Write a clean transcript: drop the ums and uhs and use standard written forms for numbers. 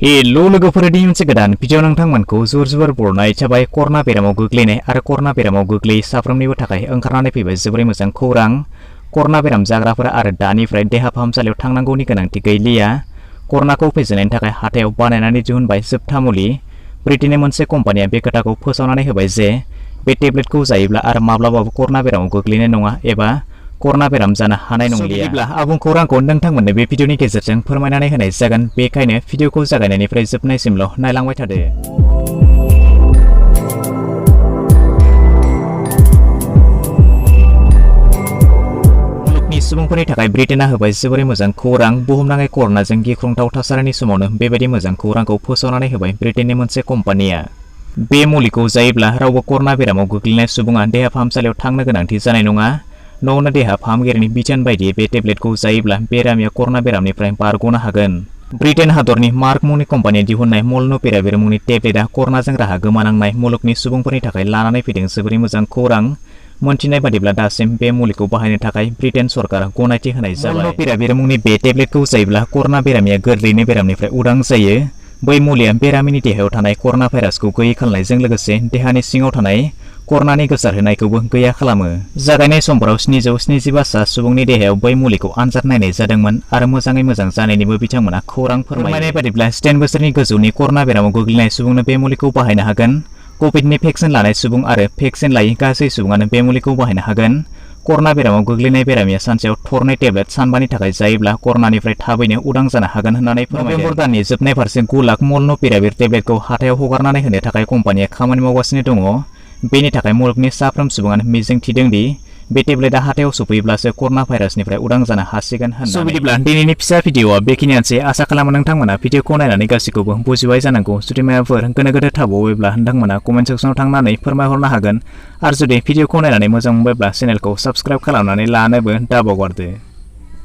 Hello लोगोफोरनि मोनसे गोदान भिडिअ नोंथांमोनखौ जोर बरनाय जाबाय करना बेरामाव गोग्लैनाय आरो करना बेरामाव गोग्लै साफ्रोमनिबो थाखाय ओंखारनानै फैबाय जोबोरै मोजां खौरां। करना बेराम जाग्राफोरा आरो दानिफ्राय देहा फाहामसालियाव थांनांगौनि गोनांथि गैलिया। करनाखौ फेजेननायनि थाखाय हाथायाव बानायनानै दिहुनबाय जोबथा मुलि। ब्रिटेननि मोनसे कम्पानिया बे खोथाखौ फोसावनानै होबाय जे बे टेब्लेटखौ जायोब्ला आरो माब्लाबाबो करना बेरामाव गोग्लैनाय नङा एबा करना बेराम जानो हानाय नंलिया। आबुं खौरांखौ नोंथांमोननो बे भिडिअनि गेजेरजों फोरमायनानै होनाय जागोन, बेखायनो भिडिअखौ जागायनायनिफ्राय जोबनायसिमल' नायलांबाय थादो। मुलुगनि सुबुंफोरनि थाखाय ब्रिटेनआ होबाय जोबोरै मोजां खौरां। बुहुमनाङै करनाजों गिख्रंथाव थासारिनि समावनो बेबायदि मोजां खौरांखौ फोसावनानै होबाय ब्रिटेननि मोनसे कम्पानिया। बे मुलिखौ जायोब्ला रावबो करना बेरामाव गोग्लैनाय सुबुङा देहा फाहामसालियाव थांनो गोनांथि जानाय नङा। न'आवनो देहा फाहामगिरिनि बिथोन बायदियै बे टेब्लेटखौ जायोब्ला बेरामिया करना बेरामनिफ्राय बारग'नो हागोन। ब्रिटेन हादरनि मार्क मुंनि कम्पानिया दिहुननाय मलनुपिराविर मुंनि टेब्लेटआ करनाजों राहा गोमानांनाय मुलुगनि सुबुंफोरनि थाखाय लानानै फैदों जोबोरै मोजां खौरां। मोनथिनाय बादिब्ला दासिम बे मुलिखौ बाहायनो थाखाय ब्रिटेन सरकारा गनायथि होनाय जाबाय। मलनुपिराविर मुंनि बे टेब्लेटखौ जायोब्ला करना बेरामिया गोरलैयैनो बेरामनिफ्राय उदां जायो। बै मुलिया बेरामिनि देहायाव थानाय करना भाइरासखौ गैयै खालामनायजों लोगोसे देहानि सिङाव थानाय करनानि गोसारहोनायखौबो गैया खालामो। जागायनाय समफोराव 775 सा सुबुंनि देहायाव बै मुलिखौ आनजाद नायनाय जादोंमोन आरो मोजाङै मोजां जानायनिबो बिथांमोना खौरां फोरमायनाय बादिब्ला 10 बोसोरनि गोजौनि करना बेरामाव गोग्लैनाय सुबुंनो बे मुलिखौ बाहायनो हागोन। कभिडनि भेक्सिन लानाय सुबुं आरो भेक्सिन लायै गासै सुबुङानो बे मुलिखौ बाहायनो हागोन। करना बेरामाव गोग्लैनाय बेरामिया सानसेयाव 2 टेब्लेट सानबानि थाखाय जायोब्ला करनानिफ्राय थाबैनो उदां जानो हागोन होननानै फोरमायदों। नभेम्बर दाननि जोबनाय फारसे 9 लाख मलनुपिराविर टेब्लेटखौ हाथायाव हगारनानै होनो थाखाय कम्पानिया खामानि मावगासिनो दङ। बेनि थाखाय मुलुगनि साफ्रोम सुबुङानो मिजिं थिदों दि बे टेब्लेटआ हाथायाव सफैयोब्लासो करना भाइरासनिफ्राय उदां जानो हासिगोन होननानै। बिदिब्ला दिनैनि फिसा भिडिअआ बेखिनियानोसै। आसा खालामो नोंथांमोना भिडिअखौ नायनानै गासैखौबो बुजिबाय जानांगौ। जुदि माबाफोर गोनो गोथो थाबावोब्ला नोंथांमोना कमेन्ट सेक्सनाव थांनानै फोरमायहरनो हागोन। आरो जुदि भिडिअखौ नायनानै मोजां मोनबायब्ला चेनेलखौ साबस्क्राइब खालामनानै लानोबो दाबावगारदो।